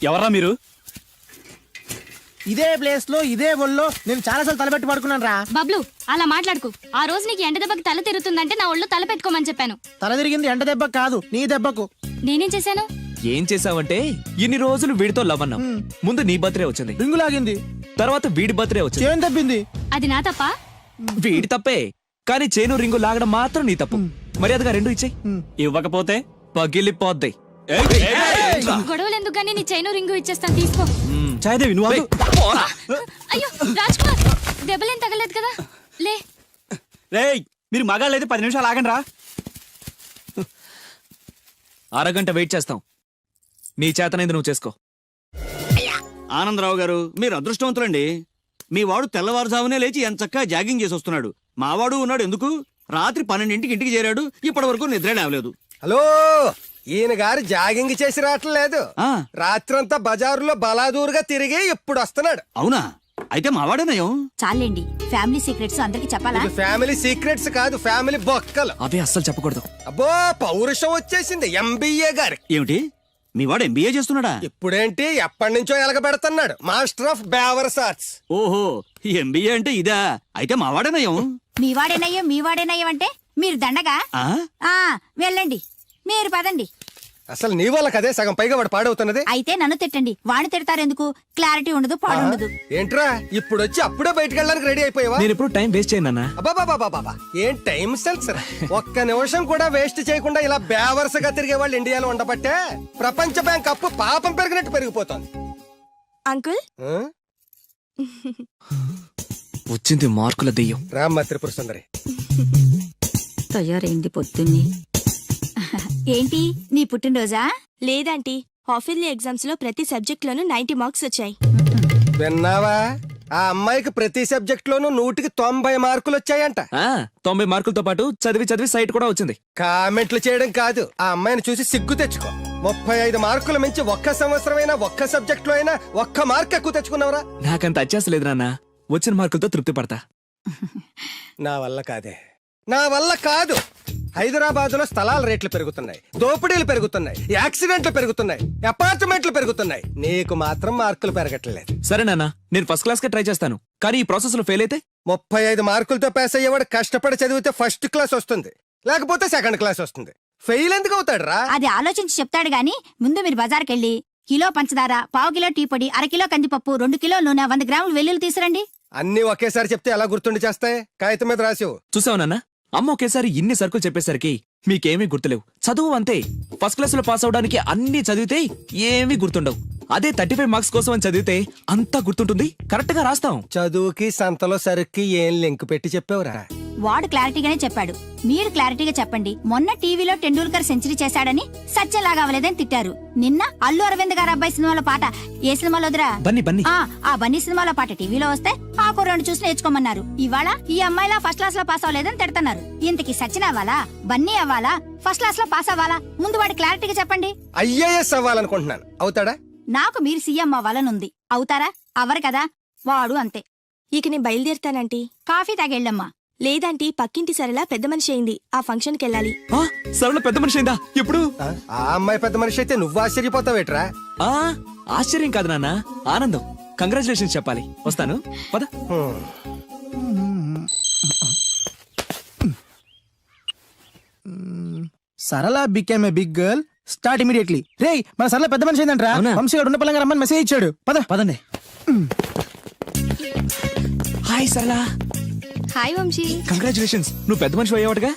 ఎవరా మీరు? ఇదే ప్లేస్ లో ఇదే ఒళ్ళో నేను చాలాసార్లు తలపెట్టి పడుకున్నాను రా. బబ్లు, అలా మాట్లాడుకు. ఆ రోజు నీకు ఎండ దెబ్బకి తల తిరుగుతుందంటే నా ఒళ్ళు తల పెట్టుకోమని చెప్పాను. తల తిరిగింది ఎండ దెబ్బకు కాదు, నీ దెబ్బకు. నేనేం చేశాను? ఏం చేసావంటే ఇన్ని రోజులు వీడితో లవ్ అన్నావు. ముందు నీ బర్త్డే వచ్చింది, రింగు లాగింది, తర్వాత వీడి బర్త్డే వచ్చింది. చేను తప్పింది. అది నా తప్ప? వీడి తప్పే, కానీ చేను రింగు లాగడం మాత్రం నీ తప్పు. మర్యాదగా రెండు ఇచ్చేయి. ఇవ్వకపోతే పగిలిపోద్ది. గొడవలు ఎందుకు గానీ నీ చైను రింగు ఇచ్చేస్తాను, తీసుకో. చాయదేవి నువ్వు ఆగు. అయ్యో రాజ్ కుమార్, దెబ్బలేం తగలేదు కదా? లే. రేయ్ మీరు మగాళ్ళైతే 10 నిమిషాలు ఆగండి రా. అరగంట వెయిట్ చేస్తాం. నీ చేతనైంది నువ్వు చేసుకో. ఆనందరావు గారు మీరు అదృష్టవంతులండి. మీ వాడు తెల్లవారుజామునే లేచి ఎంచక్కా జాగింగ్ చేసి వస్తున్నాడు. మావాడు ఉన్నాడు ఎందుకు? రాత్రి 12ంటికి ఇంటికి చేరాడు, ఇప్పటి వరకు నిద్ర లేవలేదు. హలో, ఈయన గారు జాగింగ్ చేసి రావట్లేదు. రాత్రంతా బజారులో బలాదూరుగా తిరిగి ఇప్పుడు వస్తున్నాడు. అవునా? అయితే మావాడేనయం. చాలండి, ఫ్యామిలీ సీక్రెట్స్ అందరికి చెప్పాలా? ఇది ఫ్యామిలీ సీక్రెట్స్ కాదు, ఫ్యామిలీ బొక్కలు. అవే అస్సలు చెప్పకూడదు. అబ్బో పౌరుషం వచ్చేసింది ఎంబీఏ గారి. ఏమిటి మీ వాడు ఎంబీఏ చేస్తున్నాడా? ఇప్పుడేంటి ఎప్పటి నుంచో ఎలగబెడుతున్నాడు, మాస్టర్ ఆఫ్ బేవర్స్ ఆర్ట్స్. ఓహో, ఎంబీఏ అంటే ఇదా? అయితే మావాడేనయం. మీవాడేనయ్యం అంటే మీరు దండగా? వెళ్ళండి, మీరు పదండి. అసలు నీ వాళ్ళకి అదే సగం పైగా వాడు పాడవుతున్నది. అయితే నన్ను తిట్టండి, వాడిని తిడతారెందుకు? క్లారిటీ ఉండదు, పాడుండదు. ఏంట్రా ఇప్పుడు వచ్చి అప్పుడే బయటకు వెళ్ళడానికి రెడీ అయిపోయావా? నేను ఎప్పుడు టైం వేస్ట్ చేయను నాన్న. అబ్బాబాబాబాబా, ఏం టైం సెన్స్ రా. ఒక్క నిమిషం కూడా వేస్ట్ చేయకుండా ఇలా బేవర్సగా తిరిగే వాళ్ళు ఇండియాలో ఉండబట్టే ప్రపంచ బ్యాంక్ అప్పు పాపం పెరిగినట్టు పెరిగిపోతుంది. అంకుల్, వచ్చింది మార్కుల దెయ్యం. రామ్మ త్రిపుర సుందరి. తయారైంది పొద్దున్నే. ఏంటి నీ పుట్టినరోజా? లేదంటీ, హాఫ్ ఇయర్లీ ఎగ్జామ్స్ లో ప్రతి సబ్జెక్ట్ లోనూ 90 మార్క్స్ వచ్చాయి. విన్నావా? ఆ అమ్మాయికి ప్రతి సబ్జెక్ట్ లోనూ 100కి 90 మార్కులు వచ్చాయంట. 90 మార్కులతో పాటు చదివి చదివి సైట్ కూడా వచ్చింది. కామెంట్లు చేయడం కాదు, ఆ అమ్మాయిని చూసి సిగ్గు తెచ్చుకో. 35 మార్కులు మించి ఒక్క సంవత్సరమైనా ఒక్క సబ్జెక్ట్ లో అయినా ఒక్క మార్క్ ఎక్కువ తెచ్చుకున్నావురా? నాకంత అత్యాసలేదు నాన్న, వచ్చిన మార్కులతో తృప్తి పడతా. నా వల్ల కాదే, నా వల్ల కాదు. హైదరాబాద్ లో స్థలాల రేట్లు పెరుగుతున్నాయి, దోపిడీలు పెరుగుతున్నాయి, యాక్సిడెంట్లు పెరుగుతున్నాయి, అపార్ట్మెంట్లు పెరుగుతున్నాయి. నీకు మాత్రం మార్కులు పెరగట్లేదు. సరే నాన్న, నేను ఫస్ట్ క్లాస్ కే ట్రై చేస్తాను, కానీ ఈ ప్రాసెస్ లో ఫెయిల్ అయితే? 35 మార్కులతో పాస్ అయ్యేవాడు కష్టపడి చదివితే ఫస్ట్ క్లాస్ వస్తుంది, లేకపోతే సెకండ్ క్లాస్ వస్తుంది. ఫెయిల్ ఎందుకు అవుతాడు రా? అది ఆలోచించి చెప్తాడు గాని, ముందు మీరు బజార్కి వెళ్ళి కిలో పంచదార, పావు కిలో టీ పొడి, 1 కిలో కందిపప్పు, 2 కిలోల నూనె, 100 గ్రాములు వెల్లుల్లి తీసురండి. అన్ని ఒకేసారి చెప్తే ఎలా గుర్తుండి చేస్తాయి? కాగితం మీద రాసివు. చూసావు నాన్న, అమ్మ ఒకేసారి ఇన్ని సరుకులు చెప్పేసరికి మీకేమీ గుర్తులేవు. చదువు అంతే, ఫస్ట్ క్లాస్ లో పాస్ అవడానికి అన్ని చదివితే ఏమీ గుర్తుండవు. అదే 35 మార్క్స్ కోసం అని చదివితే అంతా గుర్తుంటుంది, కరెక్ట్ గా రాస్తాం. చదువుకి సంతలో సరుక్కి ఏం లింక్ పెట్టి చెప్పావురా? వాడు క్లారిటీగానే చెప్పాడు, మీరు క్లారిటీగా చెప్పండి. మొన్న టీవీలో టెండూల్కర్ సెంచరీ చేశాడని సత్యలాగా అవ్వలేదని తిట్టారు. నిన్న అల్లు అరవింద్ గారు అబ్బాయి సినిమాలో పాట, ఏ సినిమాలో వదిరా? బన్నీ. ఆ బన్నీ సినిమాలో పాట టీవీలో వస్తే ఆ కుర్రాడు చూసి నేర్చుకోమన్నారు. ఇవాళ ఈ అమ్మాయిలా ఫస్ట్ క్లాస్ లో పాస్ అవ్వలేదని తిడతారు. ఇంతకి సచిన్ అవ్వాలా, బన్నీ అవ్వాలా, ఫస్ట్ క్లాస్ లో పాస్ అవ్వాలా? ముందు వాడి క్లారిటీగా చెప్పండి. ఐఏఎస్ అవ్వాలనుకుంటున్నాను, అవుతాడా? నాకు మీరు సీఎం అవ్వాలనుంది, అవుతారా? అవ్వరు కదా, వాడు అంతే. ఇక నేను బయలుదేరుతానంటీ. కాఫీ తాగెళ్ళమ్మా. లేదంటీ, పక్కింటి సరళ పెద్ద మనిషి అయింది, ఆ ఫంక్షన్ కి వెళ్ళాలి. సరళ పెద్ద మనిషి అయిందా? ఎప్పుడు? ఆ అమ్మాయి పెద్ద మనిషి అయితే నువ్వు ఆశ్చర్యపోతావేట్రా? ఆశ్చర్యం కాదు నాన్న, ఆనందం. కంగ్రాచులేషన్స్ చెప్పాలి. వస్తాను, పద. Sarala became a big girl, start immediately. రేయ్, మన సరళ పెద్ద మనిషి ఏంటంట్రా? వంశీగాడు ఉన్న పలంగా రమ్మని మెసేజ్ ఇచ్చాడు. పదండి. హాయ్ సరళ. హాయ్ వంశీ. కంగ్రాచులేషన్స్, నువ్వు పెద్ద మనిషి అయ్యావాడుగా.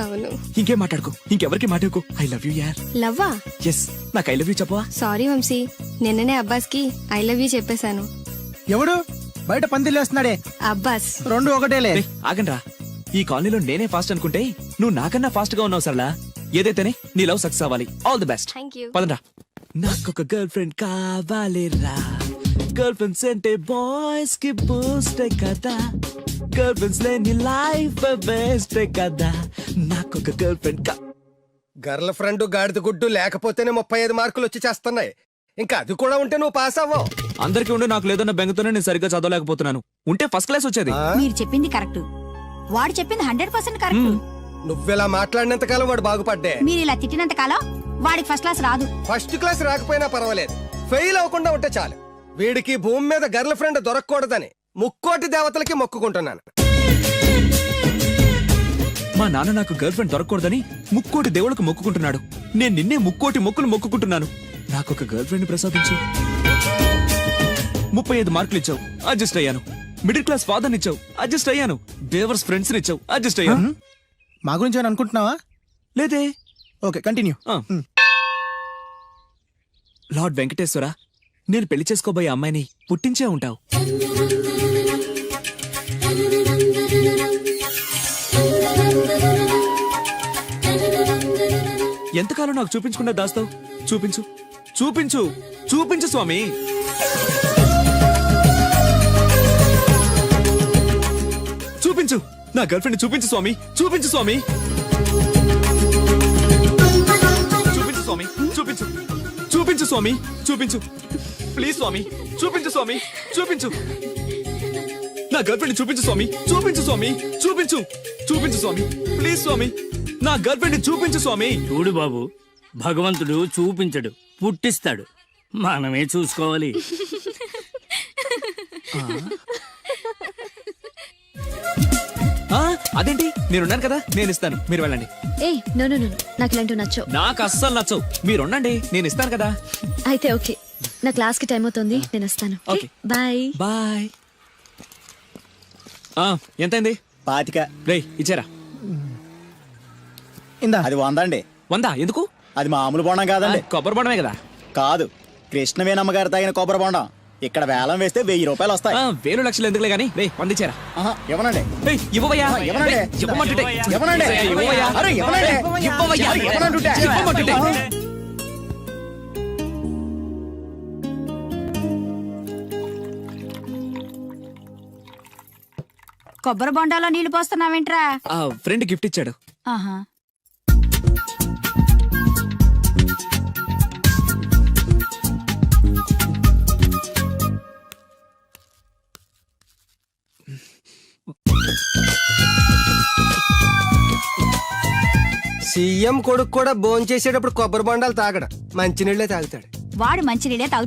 అవును. ఇంకేం మాట్లాడుకో, ఇంకెవరికి మాట్లాడుకో. ఐ లవ్ యూ యార్. లవ్వా? ఎస్, నాకు ఐ లవ్ యూ చెప్పవా? సారీ వంశీ, నిన్ననే అబ్బాస్ కి ఐ లవ్ యూ చెప్పేశాను. ఎవడు బయట పందిలేస్తున్నాడే? అబ్బాస్. 2 ఒకటేలే. ఆగండ్రా, ఈ కాలనీలో నేనే ఫాస్ట్ అనుకుంటే నువ్వు నాకన్నా ఫాస్ట్ గా ఉన్నావు సరళ. ఏదైతేనే నీ లవ్ సక్సెస్ అవ్వాలి. All the best. పదండ్రా. నాకొక గర్ల్ ఫ్రెండ్ కావాలిరా. గర్ల్ ఫ్రెండ్స్ అంటే బాయ్స్ కి బూస్ట్ కదా. గర్ల్ ఫ్రెండ్స్ లేని లైఫ్ బెస్ట్ కదా. నాకొక గర్ల్ ఫ్రెండ్ గర్ల్ ఫ్రెండ్ గాడిద గుడ్డు లేకపోతేనే 35 మార్కులు వచ్చి చేస్తున్నాయి. ఇంకా అది కూడా ఉంటే నువ్వు పాస్ అవ్వవు. అందరికీ ఉండి నాకు లేదన్న బెంగతోనే నేను సరిగ్గా చదవలేకపోతున్నాను. ఉంటే ఫస్ట్ క్లాస్ వచ్చేది. మీరు చెప్పింది కరెక్ట్, వాడు చెప్పింది 100% కరెక్ట్. నువ్వెలా మాట్లాడినంత కాలం వాడు బాగుపడ్డే. మీరు ఇలా తిట్టినంత కాలం వాడికి ఫస్ట్ క్లాస్ రాదు. ఫస్ట్ క్లాస్ రాకపోయినా పర్వాలేదు, ఫెయిల్ అవ్వకుండా ఉంటే చాలు. వీడికి భూమి మీద గర్ల్ ఫ్రెండ్ దొరకకూడదని ముక్కోటి దేవతలకి మొక్కుకుంటున్నాను. మా నాన్న నాకు గర్ల్ ఫ్రెండ్ దొరకకూడదని ముక్కోటి దేవుళ్ళకు మొక్కుకుంటున్నాడు. నేను నిన్నే ముక్కోటి మొక్కులు మొక్కుకుంటున్నాను. నాకొక గర్ల్ ఫ్రెండ్ ప్రసాదించు. 35 మార్కులు ఇచ్చావు, అడ్జస్ట్ అయ్యాను. మిడిల్ క్లాస్ ఫాదర్ ఇచ్చావు, అడ్జస్ట్ అయ్యాను. బేవర్స్ ఫ్రెండ్స్ ఇచ్చావు, అడ్జస్ట్ అయ్యాను. మా గురించి ఏమైనా అనుకుంటున్నావా? లేదే. Okay, continue. లార్డ్ వెంకటేశ్వర, నేను పెళ్లి చేసుకోబోయే అమ్మాయిని పుట్టించే ఉంటావు. ఎంతకాలం నాకు చూపించకుండా దాస్తావు? చూపించు, చూపించు, చూపించు స్వామి. చూపించు, నా గర్ల్ ఫ్రెండ్ చూపించు స్వామి. చూపించు స్వామి. చూపించు స్వామి. చూపించు, చూపించు స్వామి. చూపించు ప్లీజ్ స్వామి. చూపించు స్వామి. చూపించు నా గర్ల్ ఫ్రెండ్ చూపించు స్వామి. చూపించు స్వామి. చూపించు, చూపించు స్వామి. ప్లీజ్ స్వామి, నా గర్ల్ ఫ్రెండ్ చూపించు స్వామి. చూడు బాబు, భగవంతుడు చూపించడు, పుట్టిస్తాడు. మనమే చూసుకోవాలి. అదేంటి, నేనున్నాను కదా, నేను ఇస్తాను, మీరు వెళ్ళండి. ఏయ్ నో నో నో, నాకు ఇలాంటివి నచ్చవు. నాకు అస్సలు నచ్చవు. మీరుండండి, నేను ఇస్తాను కదా. అయితే ఓకే, నా క్లాస్ కి టైం అవుతుంది, నేను వస్తాను. Okay, bye bye. ఎంతైంది? 25. రేయ్ ఇచ్చారా? ఇందా. అది 100 అండి. 100 ఎందుకు? అది మామూలు బోండం కాదండి, కొబ్బరి బొండమే కదా. కాదు, కృష్ణవేణమ్మ గారు తాగిన కొబ్బరి బోండం. ఇక్కడ వేలం వేస్తే 1000 రూపాయలు వస్తాయి. 1000 లక్షలు ఎందుకులే గానీ, రే 100 ఇచ్చారా? ఇవ్వనండి. ఇవ్వవయ్యా. ఇవ్వనండి. ఇవ్వమంటుంటే. ఇవ్వనండి. ఇవ్వవయ్యా. అరే, ఇవ్వనండి. ఇవ్వవయ్యా. ఇవ్వనంటుంటే. ఇవ్వమంటుంటే. కొబ్బరి బొండాలో నీళ్లు పోస్తున్నావేంట్రా? ఫ్రెండ్ గిఫ్ట్ ఇచ్చాడు. ఆహా. సీఎం కొడుకు కూడా భోంచేసేటప్పుడు కొబ్బరి బొండాలు తాగడు, మంచినీళ్ళే తాగుతాడు. వాడు మంచినీళ్ళే తాగుతాడు.